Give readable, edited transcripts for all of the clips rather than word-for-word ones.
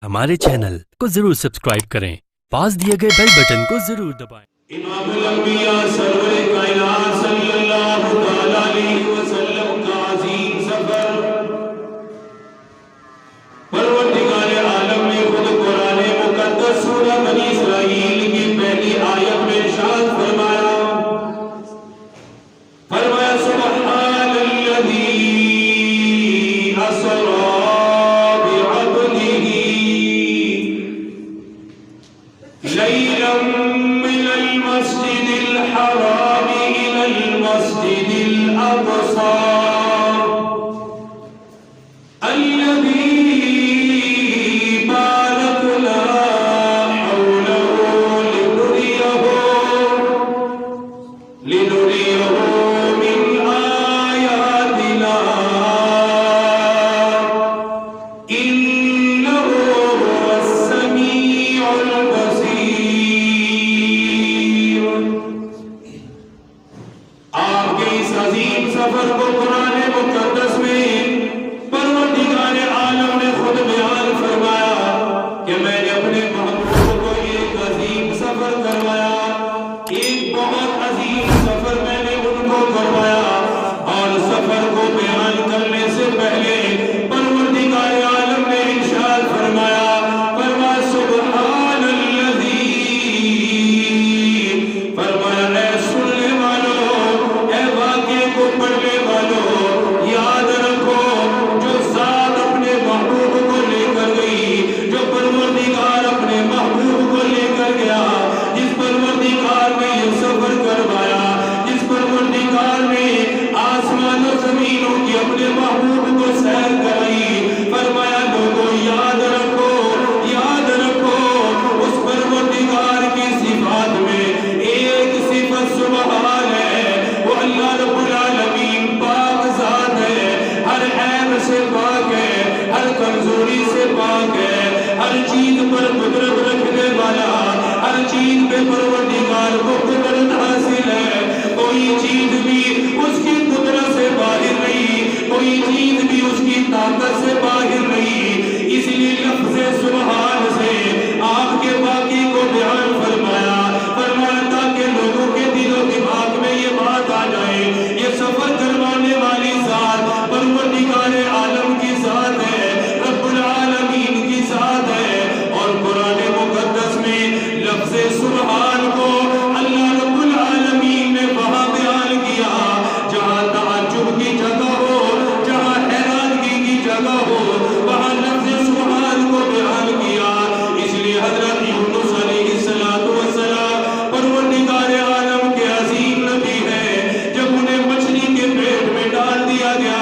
ہمارے چینل کو ضرور سبسکرائب کریں، پاس دیے گئے بیل بٹن کو ضرور دبائیں۔ امام الانبیاء سرور کائنات صلی اللہ علیہ وسلم کا عظیم سفر پروردگار عالم نے خود قرآن مقدس سورہ بنی اسرائیل کی پہلی آیت میں ارشاد فرمایا سبحان الذی اسری بعبده لیلا من المسجد الحرام إلى المسجد الأقصى الذي باركنا حوله لنريه من آياتنا إنه هو السميع البصير۔ آپ کے اس عظیم سفر کو قرآن مقدس میں پروردگار عالم نے خود بیان فرمایا کہ میں نے اپنے محبوب کو ایک عظیم سفر کروایا، ایک بہت عظیم سفر میں نے ان کو کروایا، اور سفر کو بیان کرنے سے پہلے پروردگار عالم نے ارشاد فرمایا سبحان الذی، فرمایا اے سننے والوں، اے واقعے کو پڑھنے والوں، یاد رکھو جو ذات اپنے محبوب کو لے کر گئی، جو پروردگار اپنے محبوب کو لے کر گیا، جس پروردگار نے یہ سفر کروایا، جس پروردگار نے آسمان و زمینوں کی اپنے محبوب کو سیر کرائی، فرمایا لوگوں یاد رکھو اس پروردگار کی صفات میں ایک صفت سبحان ہے، وہ اللہ رب العالمین پاک ذات ہے، ہر عیب سے پاک ہے، ہر کمزوری سے پاک ہے، ہر چیز پر قدرت رکھنے والا، ہر چیز پہ پروردگار کو قدرت حاصل ہے، کوئی چیز بھی اس کی قدرت سے باہر نہیں، کوئی چیز بھی اس کی طاقت سے باہر نہیں، اس لیے لفظ سبحان سے آپ کے باقی کو بیان فرمایا تاکہ لوگوں کے دل و دماغ میں یہ بات آ جائے، یہ سفر کروانے والی ذات پروردگار عالم کی ذات ہے، رب العالمین کی ذات ہے، اور قرآن مقدس میں لفظ سبحان کو اللہ رب العالمین نے وہاں بیان کیا جہاں تعجب کی جگہ ہو، جہاں حیرانگی کی جگہ ہو، وہاں لفظ سبحان کو بیان کیا۔ اس لیے حضرت یونس علیہ السلام پروردگار عالم کے عظیم نبی ہیں، جب انہیں مچھلی کے پیٹ میں ڈال دیا گیا،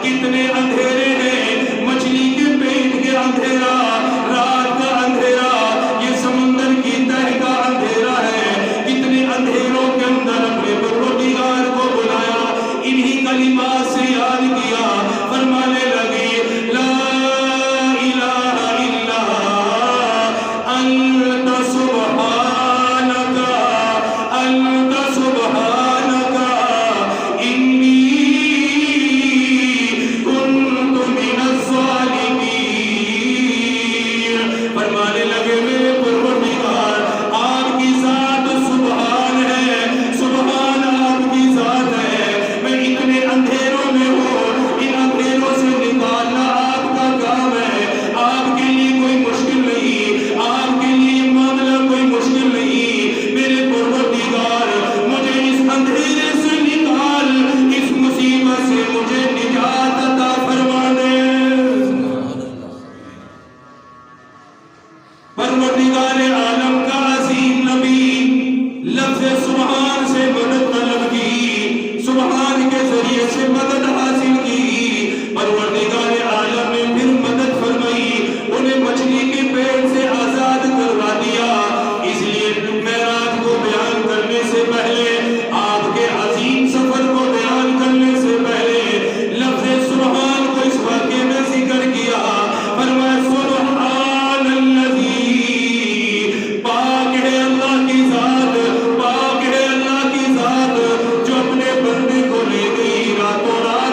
کتنے اندھیرے ہیں مچھلی کے پیٹ کے اندھیرا، رات کا اندھیرا، یہ سمندر کی تہ کا اندھیرا ہے، کتنے اندھیروں کے اندر اپنے پروردگار کو بلایا، انہی کلمات سے یاد کیا، فرمانے لگے لا الہ الا انت سبحانک انی کنت من الظالمین، فرمانے لگے میرے پروردگار آپ کی ذات سبحان ہے، سبحان آپ کی ذات ہے، میں اتنے اندھیروں میں ہوں، ان اندھیروں سے نکالنا آپ کا کام ہے، آپ کے لیے کوئی مشکل نہیں، آپ کے لیے معاملہ کوئی مشکل نہیں، میرے پروردگار مجھے اس اندھیرے سے نکال، اس مصیبت سے مجھے نجات عطا فرما دے۔ پروردگار عالم کا عظیم نبی لفظ سبحان سے مدد طلب کی، سبحان کے ذریعے سے مدد حاصل کی، پروردگار عالم نے پھر مدد فرمائی، انہیں مچھلی کے پیٹ سے آزاد کروا دیا۔ اس لیے معراج کو بیان کرنے سے پہلے، آپ کے عظیم سفر کو بیان کرنے سے پہلے لفظ سبحان کو اس واقعے میں ذکر کیا، فرمایا سبحان الذی، پاک ہے اللہ کی ذات، پاک ہے اللہ کی ذات جو اپنے بندے کو لے گئی راتوں رات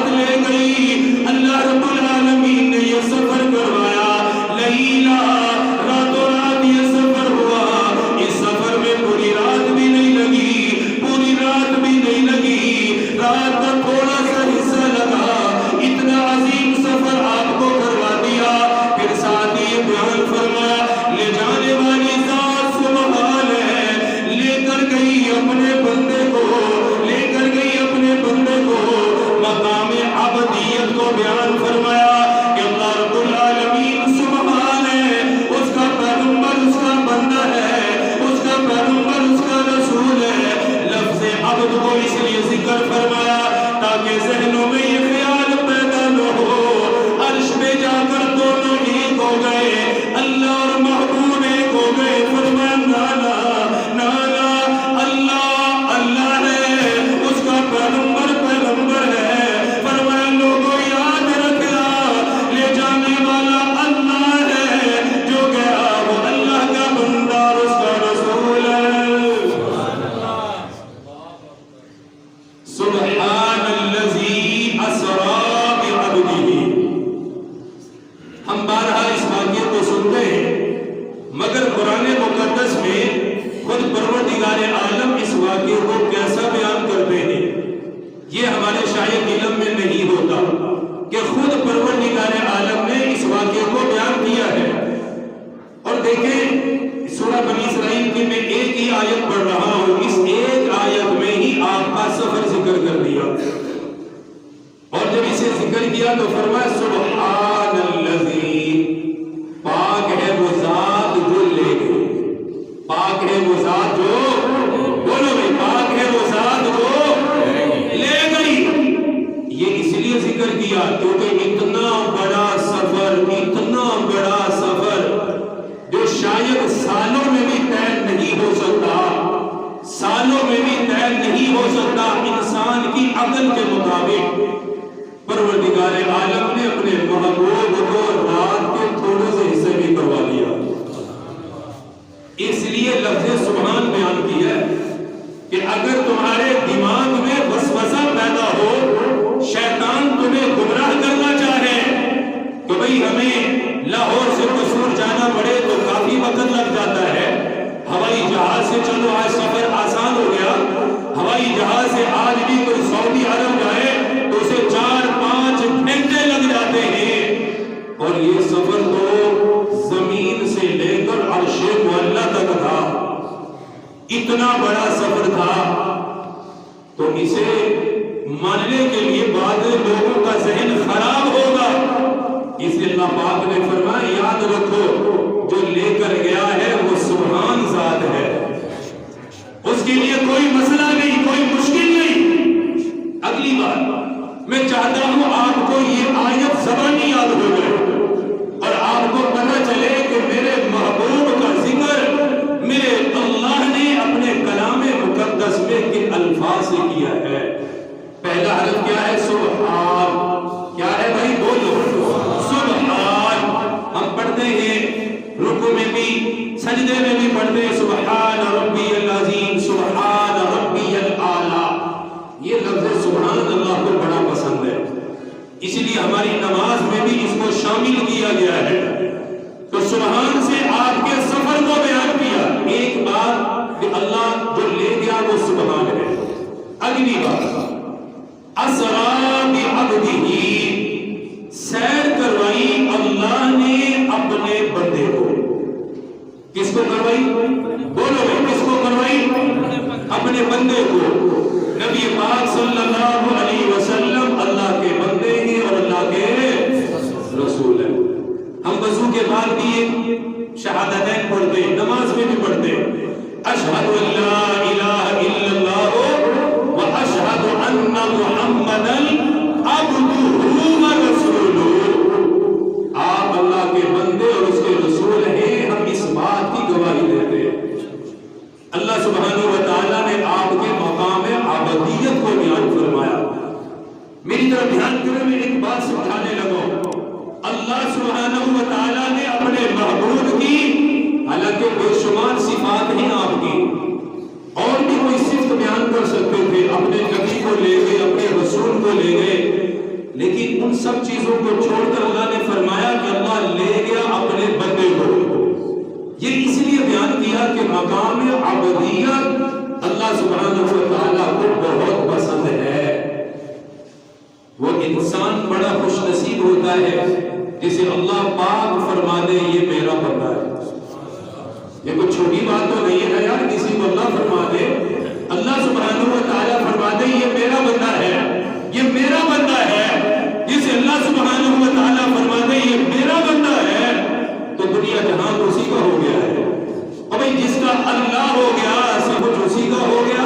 بیان فرمایا لے جانے والی ذات سبحان ہے، لے کر گئی اپنے بندے کو، لے کر گئی اپنے بندے کو مقام عبدیت کو بیان فرمایا کہ اللہ رب العالمین سبحان ہے، اس کا پیغمبر اس کا بندہ ہے، اس کا پیغمبر اس کا رسول ہے۔ لفظ عبد کو اس لیے ذکر فرمایا تاکہ ذہنوں میں یہ خیال پیدا نہ ہو عرش پہ جا کر دونوں ایک ہو گئے، اللہ اور محبوب ایک ہو گئے۔ فرمایا نانا نانا اللہ اللہ ہے، اس کا پیغمبر پیغمبر ہے۔ فرمایا لوگوں یاد رکھنا لے جانے والا اللہ ہے، جو گیا وہ اللہ کا بندہ اور اس کا رسول ہے۔ سبحان الذی اسری بعبدہ۔ ہم بارہا اس واقعے کو سنتے ہیں، مگر قرآن مقدس میں خود پروردگار عالم اس واقعے کو کیسا بیان کرتے ہیں یہ ہمارے شاید علم میں نہیں ہوتا کہ خود پروردگار عالم نے اس واقعے کو بیان کیا ہے۔ اور دیکھیں سورہ بنی اسرائیل کی میں ایک ہی آیت پڑھ رہا ہوں، اس ایک آیت میں ہی آپ کا سفر ذکر کر دیا، اور جب اسے ذکر کیا تو فرمایا سبحان الذی، پاک ہے وہ ذات جو لے گئی، پاک ہے وہ ذات جو، بولو بھائی، پاک ہے وہ ذات جو لے گئی۔ یہ اس لیے ذکر کیا کیونکہ اتنا بڑا سفر، اتنا بڑا سفر جو شاید سالوں میں بھی طے نہیں ہو سکتا، سالوں میں بھی طے نہیں ہو سکتا انسان کی عقل کے مطابق، پروردگار عالم نے اپنے محبوب کو رات کے تھوڑے سے حصے بھی کروا لیا۔ اس لیے لفظ سبحان بیان کیا ہے کہ اگر تمہارے دماغ میں وسوسہ پیدا ہو، شیطان تمہیں گمراہ کرنا چاہے کہ بھئی ہمیں لاہور سے قصور جانا پڑے تو کافی وقت لگ جاتا ہے، ہوائی جہاز سے چلو آج سفر آسان ہو گیا، ہوائی جہاز سے آج بھی کوئی سعودی عرب جائے تو اسے 4-5 گھنٹے لگ جاتے ہیں، اور یہ سفر تو زمین سے لے کر عرش معلیٰ تک تھا، اتنا بڑا سفر تھا۔ تو اسے ماننے کے لیے بعض لوگوں کا ذہن خراب ہوگا، اس لیے اللہ پاک نے فرمایا یاد رکھو جو لے کر گیا ہے وہ سبحان ذات ہے، اس کے لیے کوئی مسئلہ نہیں، کوئی مشکل نہیں۔ اگلی بات میں چاہتا ہوں آپ کو یہ آیت زبانی یاد ہو جائے اور آپ کو پتہ چلے کہ میرے محبوب کا ذکر میرے اللہ نے اپنے کلام مقدس میں کن الفاظ سے کیا ہے۔ پہلا حرف کیا ہے؟ سبحان۔ کیا ہے بھائی؟ بولو سبحان۔ ہم پڑھتے ہیں رکوع میں بھی، سجدے میں بھی پڑھتے ہیں سبحان ربی العظیم، سبحان ربی الاعلی۔ یہ لفظ سبحان اللہ کو بڑا پسند ہے، اس لیے ہماری نماز میں بھی اس کو شامل کیا گیا ہے۔ تو سبحان سے آپ کے سفر کو بیان کیا، ایک بات کہ اللہ جو لے گیا وہ سبحان ہے۔ اگلی بات اسری بعبدہ، سیر کروائی اللہ نے اپنے بندے کو۔ کس کو کروائی؟ بولو بھائی، کس کو کروائی؟ اپنے بندے کو۔ نبی پاک صلی اللہ علیہ وسلم اللہ کے بندے ہیں اور اللہ کے رسول ہیں۔ ہم وضو کے بعد بھی شہادتین پڑھتے ہیں، نماز میں بھی پڑھتے ہیں، اشہد ان لا الہ الا اللہ و اشہد ان محمدا عبدہ و رسولہ۔ آپ اللہ کے بندے اور اس کے رسول ہیں، ہم اس بات کی گواہی دیتے ہیں۔ اللہ سبحانہ و تعالیٰ نے آپ کے مقام عبدیت کو بیان فرمایا۔ میری طرف دھیان کرو، میں ایک بات سمجھانے لگا۔ اللہ سبحانہ و تعالیٰ نے اپنے محبوب کی، حالانکہ بے شمار صفات ہیں آپ کی، اور بھی کوئی صفت بیان کر سکتے تھے، اپنے نبی کو لے گئے، اپنے رسول کو لے گئے، لیکن ان سب چیزوں کو چھوڑ کر اللہ نے فرمایا کہ اللہ لے گیا اپنے بندے کو۔ یہ اس لیے بیان کیا کہ مقام عبدیت اللہ سبحانہ و تعالیٰ کو بہت پسند ہے۔ وہ انسان بڑا خوش نصیب ہوتا ہے جسے اللہ پاک فرما دے یہ میرا کا اللہ ہو گیا، سب کچھ اسی کا ہو گیا.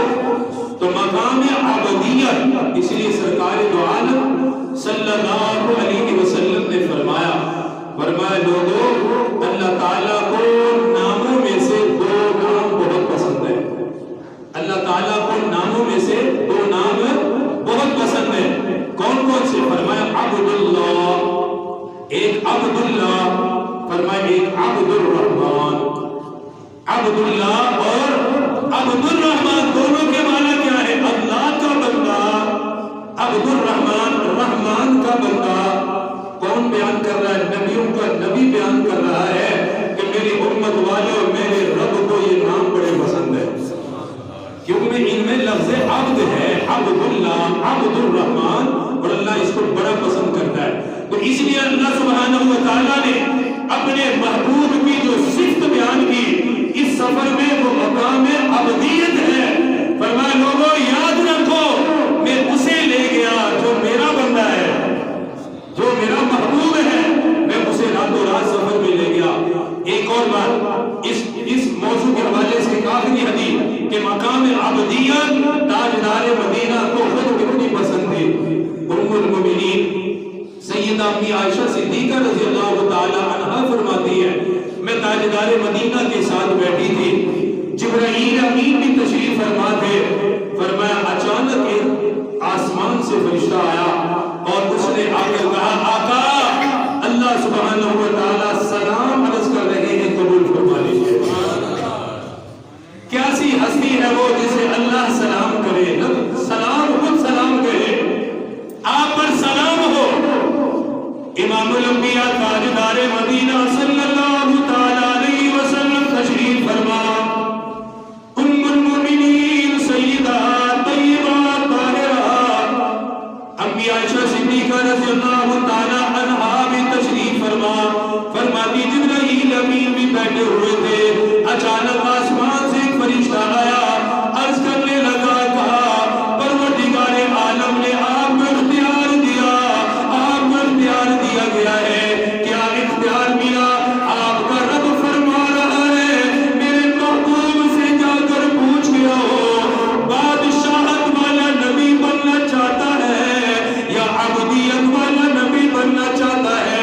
تو مقام عبودیت، اس لیے سرکار دو عالم صلی اللہ علیہ وسلم نے فرمایا لوگوں، اللہ تعالیٰ کو ناموں میں سے دو نام بہت پسند ہے. اللہ تعالیٰ کو ناموں میں سے دو نام بہت پسند ہے. کون کون سے؟ فرمایا عبداللہ، ایک عبداللہ، فرمایا ایک عبد الرحمن. عبداللہ اور عبد الرحمن دونوں کے معنی کیا ہے؟ اللہ کا بندہ. عبد الرحمن، رحمان کا بندہ. کون بیان کر رہا ہے؟ نبیوں کا نبی بیان کر رہا ہے کہ میری امت والوں، میرے رب کو یہ نام بڑے پسند ہے، کیونکہ ان میں لفظ عبد ہے، عبداللہ، عبد الرحمن، اور اللہ اس کو بڑا پسند کرتا ہے. تو اس لیے اللہ سبحانہ و تعالیٰ نے اپنے محبوب کی جو صفت بیان کی اس سفر میں، وہ مقام عبدیت ہے. فرمایا لوگوں یاد رکھو، میں اسے لے گیا جو میرا بندہ ہے، جو میرا محبوب ہے، میں اسے راتوں رات سفر میں لے گیا. ایک اور بات اس موضوع کے حوالے سے ایک آخری حدیث کہ مقام عبدیت تاجدار مدینہ کو خود کتنی پسند تھی. ام المؤمنین سیدہ امی عائشہ صدیقہ رضی اللہ تعالی عنہا فرماتی ہے میں تاجدار مدینہ کے ساتھ بیٹھی تھی، جبرائیل امین بھی تشریف فرما تھے. فرمایا اچانک ایک آسمان سے فرشتہ آیا اور اس نے آ کر کہا آقا اللہ سبحانہ و تعالی سلام عرض کر رہے ہیں، قبول فرما لیجیے. کیسی ہستی ہے وہ جسے اللہ سلام کرے، سلام خود سلام کرے، آپ پر سلام ہو. امام الانبیاء تاجدار مدینہ صلی اللہ تعالی علیہ وسلم تشریف فرما. ام المؤمنین سیدہ طیبہ طاہرہ امی عائشہ صدیقہ رضی اللہ تعالی عنہا بھی تشریف فرما. فرماتی جبرائیل امین بھی بیٹھے ہوئے تھے، اچانک آسمان سے ایک فرشتہ آیا، عرض کرنے لگا، کہا پروردگار عالم نے آپ کو اختیار دیا، آپ کو اختیار دیا گیا ہے. کیا اختیار ملا؟ آپ کا رب فرما رہا ہے میرے محبوب سے جا کر پوچھ گیا ہو بادشاہت والا نبی بننا چاہتا ہے یا عبدیت والا نبی بننا چاہتا ہے؟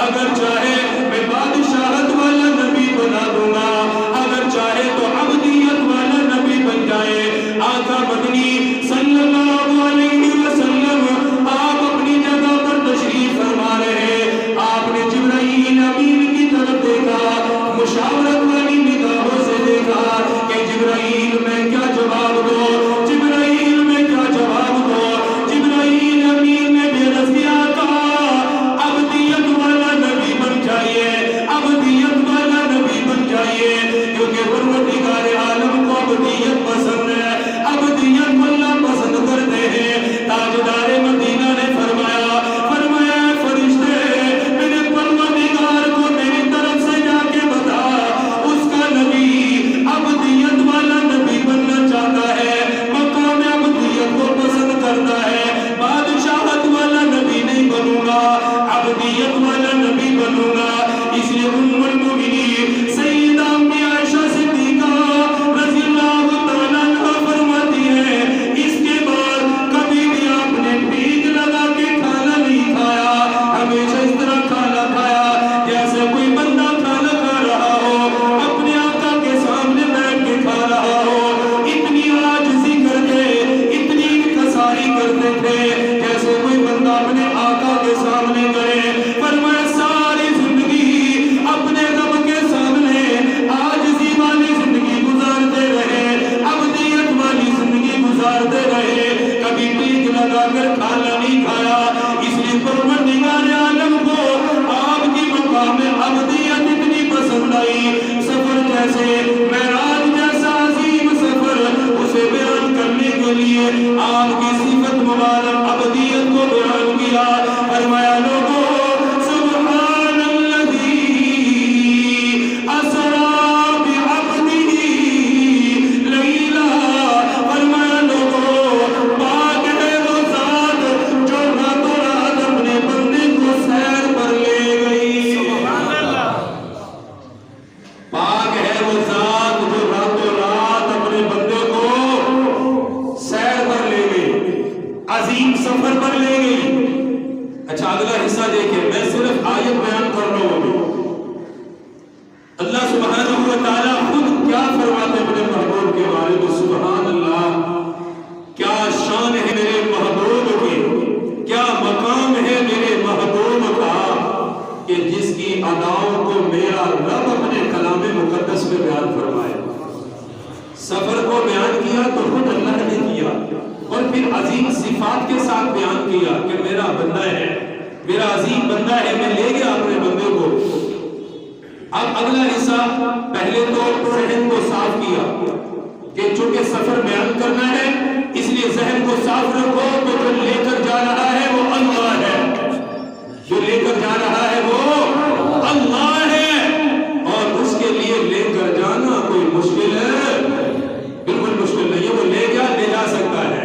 اگر چاہے میں بادشاہت والا نبی بنا دوں گا، اگر چاہے تو عبدیت والا نبی بن جائے. آقا مدنی صلی اللہ علیہ وسلم آپ اپنی جگہ پر تشریف فرما رہے، آپ نے جبرائیل امین کی طرف دیکھا، مشاورت والی نگاہوں سے دیکھا کہ جبرائیل میں کیا جواب دو، جبرائیل میں کیا جواب دو. جبرائیل امین نے بے رضیا کہا عبدیت والا نبی بن جائیے، عبدیت والا نبی بن جائیے، کیونکہ پروردگار عالم کو عبدیت پسند ہے، عبدیت اللہ پسند کرتے ہیں. تاجدار مدینہ نے فرمایا فرشتے میرے پروردگار کو میری طرف سے جا کے بتا اس کا نبی عبدیت والا نبی بننا چاہتا ہے، مقام عبدیت کو پسند کرتا ہے، بادشاہت والا نبی نہیں بنوں گا، عبدیت والا نبی بنوں گا. اس لیے ام المؤمنین سیدہ امی عائشہ صدیقہ رضی اللہ تعالیٰ عنہا فرماتی ہے اس کے بعد کبھی بھی آپ نے بھیگ لگا کے کھانا نہیں کھایا، ہمیشہ اس طرح کھانا کھایا جیسے کوئی بندہ کھانا کھا رہا ہو، اپنے آقا کے سامنے بیٹھ کے کھا رہا ہو. اتنی عاجزی کرتے، اتنی انکساری کرتے تھے جیسے کوئی بندہ اپنے آقا کے سامنے کرے. فرمایا ساری زندگی اپنے رب کے سامنے عاجزی والی زندگی گزارتے رہے، عبدیت والی زندگی گزارتے رہے، کبھی ٹیک لگا کر کھانا نہیں کھایا. اس لیے پروردگار عالم کو آپ کی مقام عبدیت اتنی پسند آئی. سفر جیسے معراج جیسا عظیم سفر اسے بیان کرنے کے لیے آپ کی صفت مبارک عبدیت کو بیان کیا. فرمایا لوگوں سبحان الذی اسرا بعبدہ لیلا. فرمایا لوگوں پاک ہے وہ ذات جو راتوں رات اپنے بندے کو سیر پر لے گئی. پاک ہے وہ ذات و تعالیٰ خود کیا فرماتے ہیں اپنے محبوب کے بارے میں؟ سبحان اللہ، کیا شان ہے میرے محبوب کی، کیا مقام ہے میرے محبوب کا کہ جس کی اداؤں کو میرا رب اپنے کلام مقدس میں بیان فرمائے۔ سفر کو بیان کیا تو خود اللہ نے کیا، اور پھر عظیم صفات کے ساتھ بیان کیا کہ میرا بندہ ہے، میرا عظیم بندہ ہے، میں لے گیا اپنے بندے کو۔ اب اگلا حصہ، پہلے تو ذہن کو صاف کیا کہ چونکہ سفر بیان کرنا ہے اس لیے ذہن کو صاف رکھو، تو جو لے کر جا رہا ہے وہ اللہ ہے، جو لے کر جا رہا ہے وہ اللہ ہے، اور اس کے لیے لے کر جانا کوئی مشکل ہے؟ بالکل مشکل نہیں ہے، وہ لے گیا، لے جا سکتا ہے۔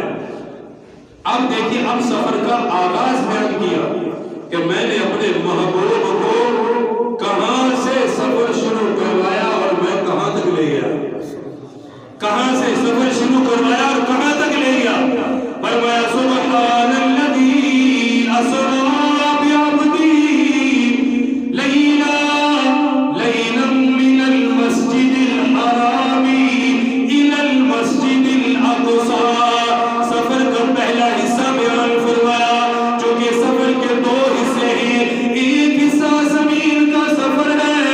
اب دیکھیں، اب سفر کا آغاز بیان کیا کہ میں نے اپنے محبوب کو کہاں سے سفر شروع کروایا اور میں کہاں تک لے گیا، کہاں سے سفر شروع کروایا اور کہاں تک لے گیا۔ فرمایا سبحان الذی اسری بعبدہ لیلا من المسجد الحرام الی المسجد الاقصی۔ سفر کا پہلا حصہ بیان فرمایا، جو کہ سفر کے دو حصے ہیں، ایک حصہ زمین کا سفر ہے،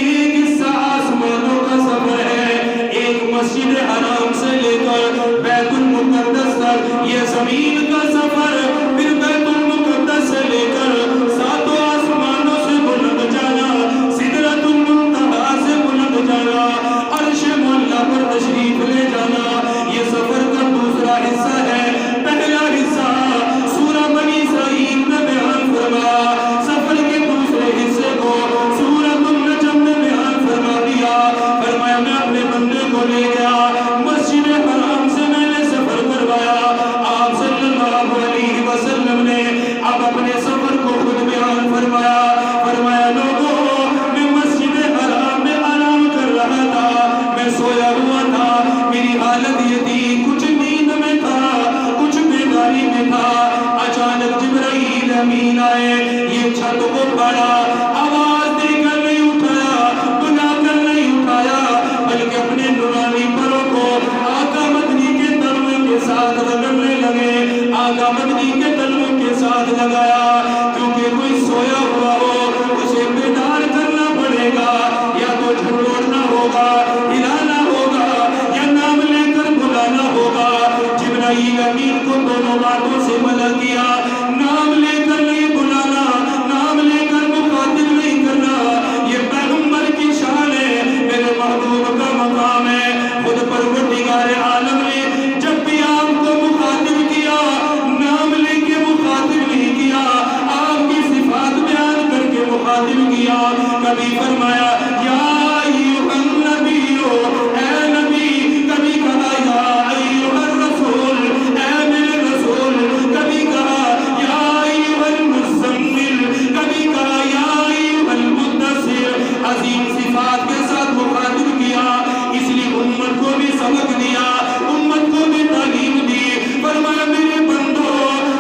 ایک حصہ آسمانوں کا سفر ہے۔ ایک مسجد حرام سے لے کر بیت المقدس تک یہ زمین کا سفر، پھر بیت المقدس سے لے کر ساتوں آسمانوں سے بلند جانا، سدرۃ المنتہا سے بلند جانا، عرش معلیٰ پر تشریف لے جانا، یہ سفر کا دوسرا حصہ ہے۔ پہلا حصہ سورہ بنی اسرائیل میں بیان فرمایا، سفر کے دوسرے حصے کو سورۃ النجم میں بیان فرما دیا۔ فرمایا میں اپنے بندے کو لے گیا، مسجد حرام سے میں نے سفر کروایا۔ آپ صلی اللہ علیہ وسلم نے اب اپنے سفر کو خود بیان فرمایا۔ فرمایا لوگوں، میں مسجد حرام میں آرام کر رہا تھا، میں سویا ہوا تھا، میری حالت یہ تھی، کچھ نیند میں تھا، کچھ بیداری میں تھا۔ اچانک جبرائیل امین آئے، یہ چھت کو پڑا، آواز دے کر نہیں اٹھایا، بلا کر نہیں اٹھایا، بلکہ اپنے نورانی پروں کو آقا مدنی کے تلوے کے ساتھ رگڑنے لگے، آقا مدنی کے تلوے کے ساتھ لگایا، کیونکہ کوئی سویا ہوا ہو اسے بیدار کرنا پڑے گا، یا تو جھڑوڑنا ہوگا، ہلانا ہوگا، یا نام لے کر بلانا ہوگا۔ جبرائیل امین کو دونوں باتوں سے منع کیا، نام لے کر نہیں بلانا، نام لے کر مخاطب نہیں کرنا، یہ پیغمبر کی شان ہے، میرے محبوب کا مقام ہے۔ خود پروردگار عالم نے جب بھی آپ کو مخاطب کیا، نام لے کے مخاطب نہیں کیا، آپ کی صفات بیان کر کے مخاطب کیا۔ کبھی فرمایا یا ایھا النبی، اے نبی، کبھی کہا یا ایھا الرسول، اے میرے رسول، کبھی کہا یا ایھا المزمل، کبھی کہا یا ایھا المدثر، عظیم صفات کے ساتھ مخاطب کیا۔ اس لیے امت کو بھی سبق دیا، امت کو بھی تعلیم دی۔ فرمایا میرے بندو،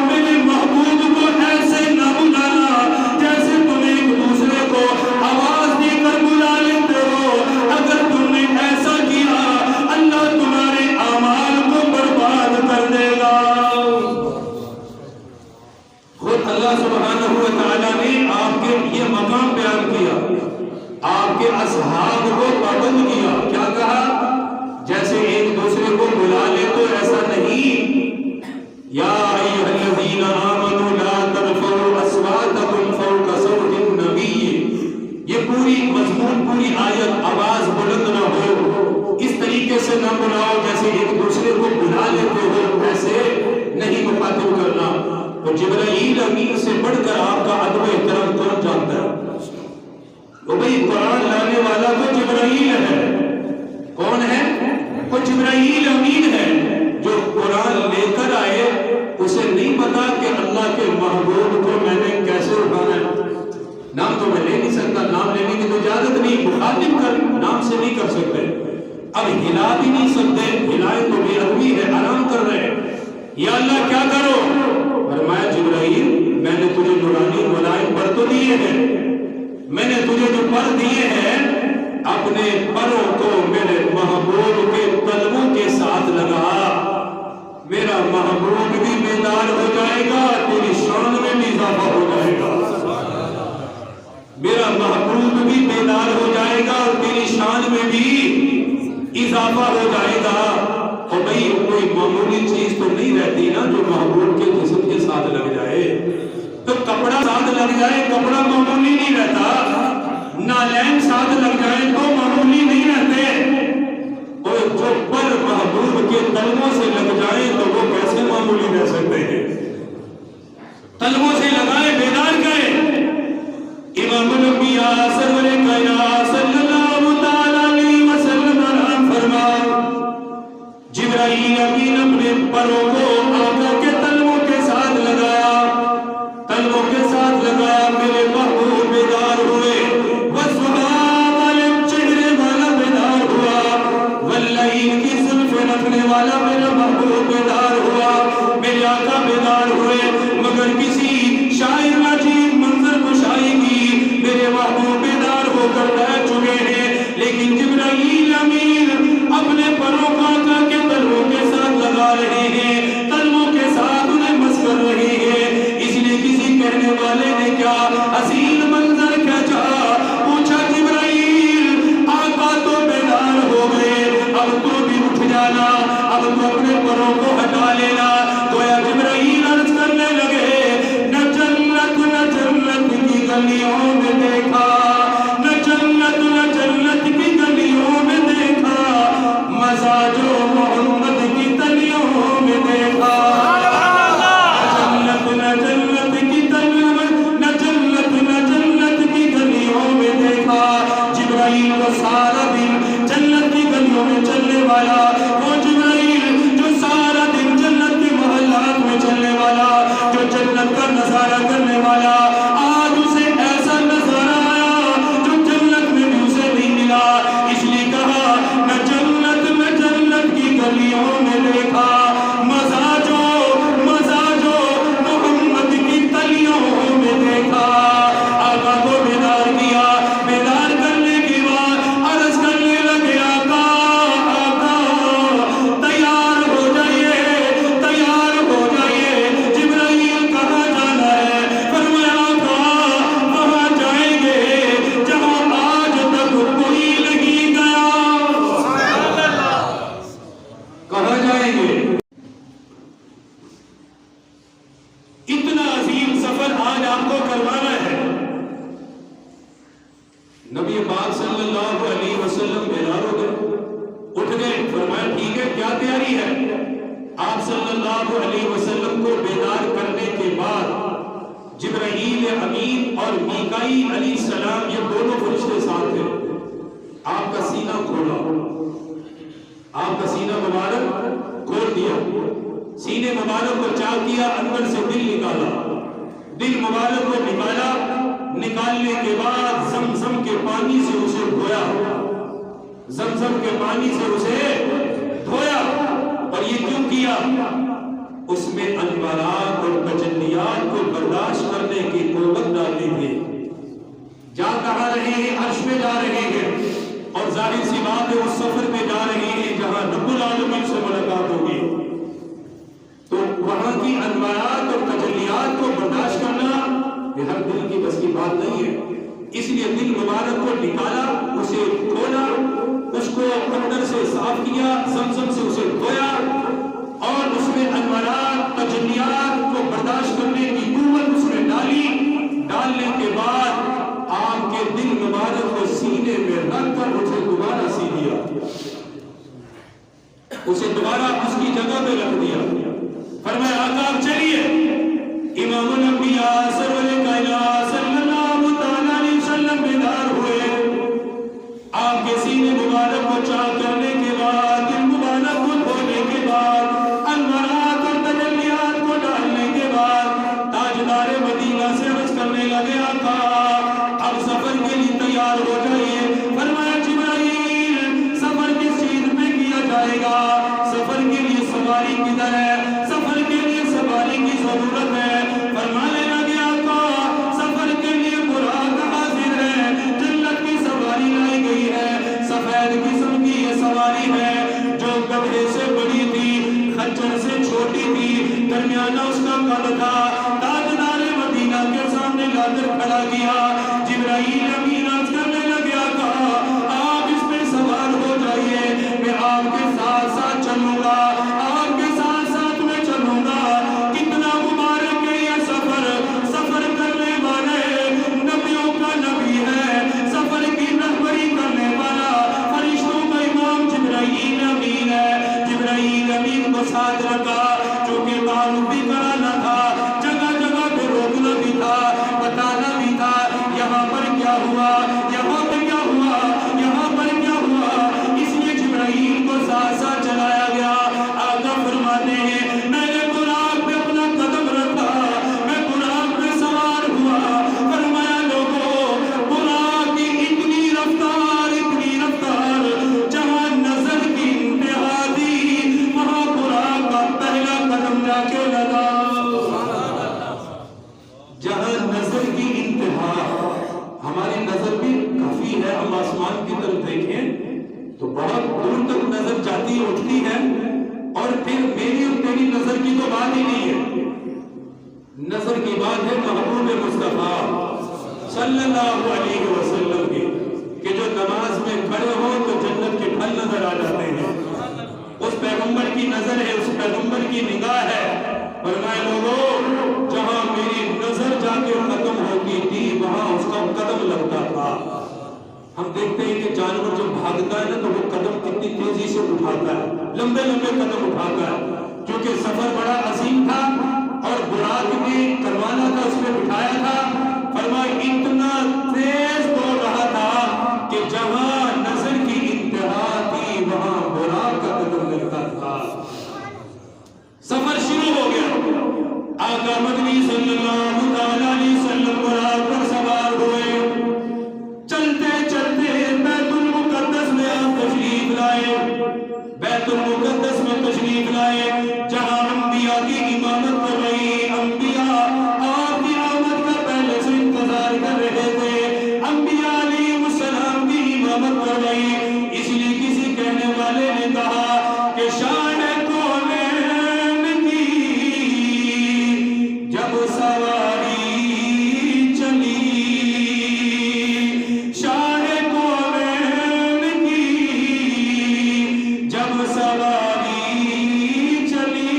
میرے محبوب کو ایسے نہ بلانا جیسے تم ایک دوسرے کو آواز دے کر بلا لیتے ہو۔ اگر تم نے ایسا کیا، اللہ تمہارے اعمال کو برباد کر دے گا۔ خود اللہ سبحانہ و تعالیٰ نے آپ کے یہ مقام بیان کیا، آپ کے اصحاب کو پابند کیا۔ کیا کہا؟ جیسے ایک دوسرے کو بلا لے تو ایسا نہیں، یا ایھا الذین آمنوا لا ترفعوا اصواتکم فوق صوت النبی۔ یہ پوری مضمون، پوری آیت، آواز بلند نہ ہو، اس طریقے سے نہ بلاؤ جیسے ایک دوسرے کو بلا لیتے ہو، ایسے نہیں مخاطب کرنا۔ تو جبرائیل امین سے بڑھ کر آپ کا ادب و احترام کون جانتا ہے؟ تو بھئی قرآن لانے والا تو جبرائیل ہے۔ کون ہے؟ وہ جبرائیل امین ہے، جو قرآن لے کر آئے، اسے نہیں پتا کہ اللہ کے محبوب کو میں نے کیسے اٹھانا ہے۔ نام تو میں لے نہیں سکتا، نام لینے کی تو اجازت نہیں، مخاطب کر نام سے نہیں کر سکتے، اب ہلا بھی نہیں سکتے، ہلائیں تو بے ادبی ہے، آرام کر رہے ہیں۔ یا اللہ کیا کرو؟ فرمایا جبرائیل، میں نے تجھے نورانی ملائم پر تو دیے ہیں، میں نے تجھے جو پر دیے ہیں، اپنے پروں لگا میرا محبوب بھی بیدار ہو جائے گا، تیری شان میں بھی اضافہ ہو جائے گا۔ میرا محبوب بھی بیدار ہو جائے گا اور تیری شان میں بھی اضافہ ہو جائے گا۔ اور بھئی کوئی معمولی چیز تو نہیں رہتی نا جو محبوب کے جسم کے ساتھ لگ جائے۔ تو کپڑا ساتھ لگ جائے، کپڑا معمولی نہیں رہتا، نالین ساتھ لگ جائے تو معمولی نہیں رہتے۔ اور جو پر محبوب کے تلووں سے لگ جائیں تو وہ کیسے معمولی رہ سکتے ہیں؟ تلووں سے لگائے، بیدار کرے۔ امام الانبیاء سرور کائنات صلی اللہ تعالی علیہ وسلم فرما جبرائیل امین اپنے پروں کو آقا کے تلووں کے ساتھ لگایا، تلووں کے ساتھ لگایا، میرے محبوب بیدار ہوئے، وَالسُّحَابَ والے چہرے والا بیدار ہوا، واللعین کی زلفیں رکھنے والا میرا محبوب بیدار ہوا، میرے آقا بیدار ہوئے، مگر کسی شاعر عجیب منظر کشائی کی میرے محبوب بیدار ہو کر بیٹھ چکے ہیں، لیکن جبرائیل امین اپنے پروں کو آقا کے تلووں کے ساتھ لگا رہے ہیں، تلووں کے ساتھ انہیں مس کر رہے ہیں۔ اس لیے کسی کہنے والے نے کیا حسین منظر کھینچا، پوچھا جبرائیل آقا تو بیدار ہو گئے، اب تو بھی اٹھ جانا، اب تو اپنے پروں کو ہٹا لینا۔ گویا جبرائیل عرض کرنے لگے، نہ جنت کی گلیوں میں دیکھا، نہ جنت کی گلیوں میں دیکھا، مزہ جو محمد کی تلیوں میں دیکھا۔ نہ جنت کی گلیوں میں دیکھا، جبرائیل کو سارا دن جنت کی گلیوں میں چلنے والا، وہ جبرائیل جو سارا دن جنت کے محلات میں چلنے والا، جو جنت کا نظارہ کرنے والا، آج اسے ایسا نظارہ آیا جو جنت میں بھی اسے نہیں ملا۔ اس لیے کہا نہ جنت کی گلیوں میں دیکھا، مزہ جو محمد کی تلیوں میں دیکھا۔ آقا کو بیدار کیا، بیدار کرنے کے بعد عرض کرنے لگے، آقا تیار ہو جائیے، جبرائیل کہاں جانا ہے؟ فرمایا آقا وہاں جائیں گے جہاں آج تک کوئی نہیں گیا۔ کہاں جائیں گے؟ اتنا عظیم سفر آج آپ کو کروانا ہے۔ نبی پاک صلی اللہ علیہ وسلم بیدار ہو گئے، اٹھ گئے، فرمایا ٹھیک ہے، کیا تیاری ہے؟ آپ صلی اللہ علیہ وسلم کو بیدار کرنے کے بعد جبرائیل امین اور میکائیل علیہ السلام یہ دونوں فرشتے ساتھ تھے۔ آپ کا سینہ کھولا، آپ کا سینہ مبارک کھول دیا، سینے مبارک کو چاک کیا، اندر سے دل نکالا، دل مبارک کو نکالا، نکالنے کے بعد زمزم کے پانی سے اسے دھویا، زمزم کے پانی سے اسے دھویا۔ اور یہ کیوں کیا؟ اس میں انوارات اور تجلیات کو برداشت کرنے کی قوت ڈالنی تھی۔ جا کہاں رہے ہیں؟ عرش میں جا رہے ہیں، اور ظاہر سی بات ہے اس سفر میں جا رہے ہیں جہاں رب العالمین سے ملاقات ہوگی، تو وہاں کی انوارات اور تجلیات کو برداشت کرنا یہ ہر دل کی بس کی بات نہیں ہے۔ اس لیے دل مبارک کو نکالا، اسے کھولا، اس کو اندر سے صاف کیا، زمزم سے اسے دھویا، اور اس میں انوارات تجلیات کو برداشت کرنے کی قوت اس میں ڈالنے کے بعد آپ کے دل مبارک کو سینے میں رکھ کر اسے دوبارہ سی دیا، اسے دوبارہ اس کی جگہ پہ رکھ دیا۔ فرمایا آقا آپ چلیے۔ امام الانبیاء سرور کائنات صلی اللہ تعالی علیہ وسلم بیدار ہوئے، آپ کے سینے مبارک کو چاک کرنے کے بعد، دل مبارک کو دھونے کے بعد، انوارات اور تجلیات کو ڈالنے کے بعد، تاجدار مدینہ سے عرض کرنے لگے آقا اب سفر کے لیے تیار ہو جائیے۔ فرمایا جبرائیل سفر کس چیز میں کیا جائے گا؟ سفر کے لیے سواری کدھر ہے؟ سفر کے لیے سواری کی ضرورت ہے۔ فرمانے لگے آقا سفر کے لیے براق حاضر ہے، جنت کی سواری لائی گئی ہے، سفید قسم کی یہ سواری ہے جو گدھے سے بڑی خنجر سے چھوٹی تھی، درمیانہ اس کا قد تھا، تاجدار مدینہ کے سامنے لا کر کھڑا کیا۔ جبرائیل امین عرض کرنے لگا، کہا آپ اس پہ سوار ہو جائیے، میں آپ کے ساتھ ساتھ چلوں گا، آپ کے ساتھ ساتھ میں چلوں گا۔ کتنا مبارک ہے یہ سفر، سفر کرنے والے نبیوں کا نبی ہے، سفر کی رہبری کرنے والا فرشتوں کا امام جبرائیل امین ہے۔ جبرائیل امین کو ساتھ رکھا، چونکہ تعارف بھی کرانا تھا، جگہ جگہ پہ روکنا بھی تھا، بتانا بھی تھا یہاں پر کیا ہوا، یہاں پر کیا ہوا، یہاں پر کیا ہوا، اس لیے جبرائیل کو ساتھ ساتھ چلایا گیا۔ آقا فرماتے ہیں میں نے براق پہ اپنا قدم رکھا، میں براق پہ سوار ہوا، فرمایا لوگوں براق کی اتنی رفتار، اتنی رفتار، جہاں نظر کی انتہا تھی وہاں براق کا پہلا قدم جا کے لگا۔ جہاں نظر کی انتہا، ہماری نظر بھی کافی ہے، ہم آسمان کی طرف دیکھیں تو بہت دور تک نظر جاتی اٹھتی ہے، اور پھر میری اور تیری نظر کی تو بات ہی نہیں ہے، نظر کی بات ہے محبوب مصطفیٰ صلی اللہ علیہ وسلم کی، کہ جو نماز میں کھڑے ہو تو جنت کے پھل نظر آ جاتے ہیں۔ اس پیغمبر کی نظر ہے، اس پیغمبر کی نگاہ ہے۔ فرمائے لوگوں جہاں میری نظر جا کے ختم ہوتی تھی وہاں اس کا قدم لگتا تھا۔ ہم دیکھتے ہیں کہ جانور جب بھاگتا ہے نا تو وہ قدم کتنی تیزی سے اٹھاتا ہے، لمبے لمبے قدم اٹھاتا ہے، کیونکہ سفر بڑا عظیم تھا اور براق نے کروانا تھا، اس پہ بٹھایا تھا۔ فرمائے اتنا تیز دوڑ رہا تھا کہ جہاں نظر کی انتہا تھی وہاں براق کا قدم لگتا تھا۔ سفر شروع ہو گیا، آقا مدنی صلی اللہ علیہ وسلم براق پر سوار ہوئے، چلتے چلتے بیت المقدس میں آپ تشریف لائے، بیت المقدس میں تشریف لائے، جہاں انبیاء کی امامت کر رہی، انبیاء آپ کی آمد کا پہلے سے انتظار کر رہے تھے، انبیاء علیہ السلام کی امامت کر رہی۔ اس لیے کسی کہنے والے نے کہا کہ شان کونین کی جب سواری چلی، شان کونین کی جب سواری چلی،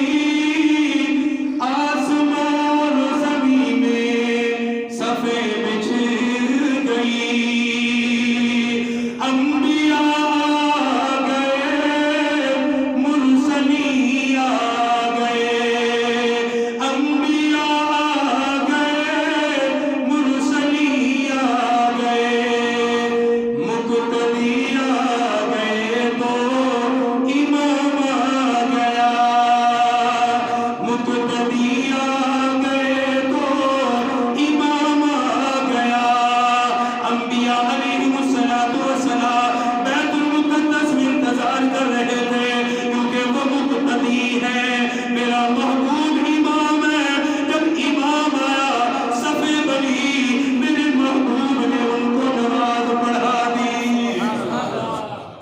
آسمان و زمین میں صفے بچھ گئی، انبیاء آ گئے، مرسلی آ گئے، انبیاء آ گئے، مرسلی آ گئے، مقتدی آ گئے تو امام آ گیا، مقتدی آ گئے تو امام آ گیا۔ انبیاء علیہ السلام بیت المقدس میں انتظار کر رہے تھے، کیونکہ وہ مقتدی ہے، میرا محبوب امام ہے۔ جب امام آیا صفے بنی، میرے محبوب نے ان کو نماز پڑھا دی۔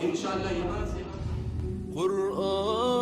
انشاءاللہ یہاں سے قرآن